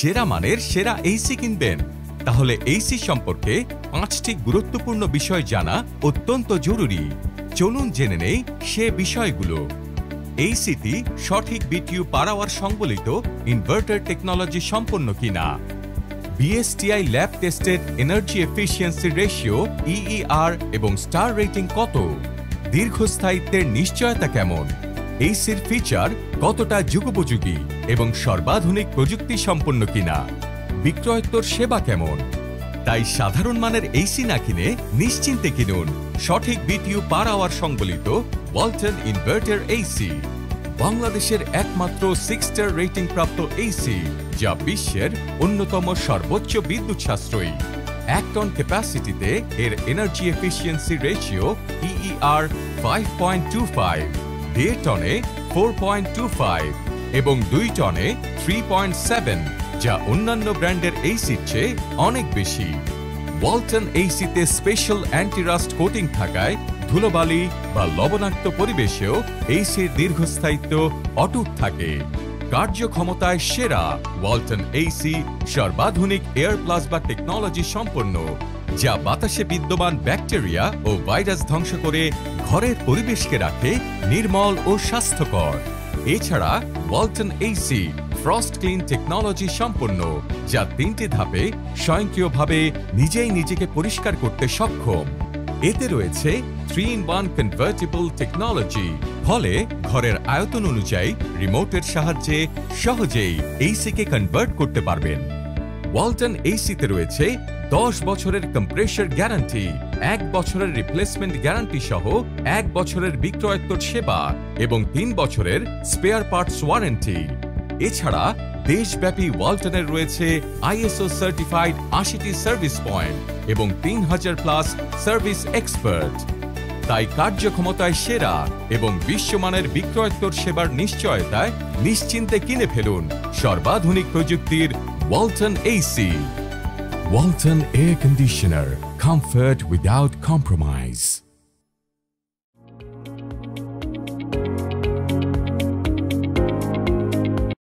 সেরা মানের সেরা এসি কিনবেন, তাহলে এসি সম্পর্কে 5টি গুরুত্বপূর্ণ বিষয় জানা অত্যন্ত জরুরি। চলুন জেনে নেই সে বিষয়গুলো। এসিটি সঠিক বিটিইউ পার আওয়ার সংবলিত ইনভার্টার টেকনোলজি সম্পন্ন কিনা, BSTI lab tested energy efficiency ratio EER এবং স্টার রেটিং কত, দীর্ঘস্থায়িত্বের নিশ্চয়তা কেমন, এসির ফিচার কতটা যুগোপযোগী এবং সর্বাধুনিক প্রযুক্তি সম্পন্ন কিনা, বিক্রয়োত্তর সেবা কেমন। তাই সাধারণ মানের এসি না কিনে নিশ্চিন্তে কিনুন সঠিক বিটিইউ পার আওয়ার সংবলিত ওয়ালটন ইনভার্টার এসি, বাংলাদেশের একমাত্র 6 স্টার রেটিং প্রাপ্ত এসি, যা বিশ্বের অন্যতম সর্বোচ্চ বিদ্যুৎ সাশ্রয়ী। 1 টন ক্যাপাসিটিতে এর এনার্জি এফিসিয়েন্সি রেশিও ইইআর 5.25, 1.5 টনে 4.25 এবং 2 টনে 3.7, যা অন্যান্য ব্র্যান্ডের এসির চেয়ে অনেক বেশি। ওয়ালটন এসিতে স্পেশাল অ্যান্টি-রাস্ট কোটিং থাকায় ধুলোবালি বা লবণাক্ত পরিবেশেও এসির দীর্ঘস্থায়িত্ব অটুট থাকে। কার্যক্ষমতায় সেরা ওয়ালটন এসি সর্বাধুনিক এয়ার প্লাজমা টেকনোলজি সম্পন্ন, যা বাতাসে বিদ্যমান ব্যাকটেরিয়া ও ভাইরাস ধ্বংস করে ঘরের পরিবেশকে রাখে নির্মল ও স্বাস্থ্যকর। এছাড়া Walton AC frost clean technology সম্পন্ন, যা 3টি ধাপে স্বয়ংক্রিয়ভাবে নিজেই নিজেকে পরিষ্কার করতে সক্ষম। এতে রয়েছে 3-in-1 কনভার্টেবল টেকনোলজি, ফলে ঘরের আয়তন অনুযায়ী রিমোটের সাহায্যে সহজেই এসিকে কনভার্ট করতে পারবেন। ওয়ালটন এসিতে রয়েছে 10 বছরের কম্প্রেসার গ্যারান্টি, 1 বছরের রিপ্লেসমেন্ট গ্যারান্টি সহ 1 বছরের বিক্রয়োত্তর সেবা এবং 3 বছরের স্পেয়ার পার্টস ওয়ারেন্টি। এছাড়া দেশব্যাপী ওয়ালটনের রয়েছে আইএসও সার্টিফাইড 80টি সার্ভিস পয়েন্ট এবং 3000+ সার্ভিস এক্সপার্ট। তাই কার্যক্ষমতায় সেরা এবং বিশ্বমানের বিক্রয়োত্তর সেবার নিশ্চয়তায় নিশ্চিন্তে কিনে ফেলুন সর্বাধুনিক প্রযুক্তির Walton AC. Walton air conditioner, comfort without compromise.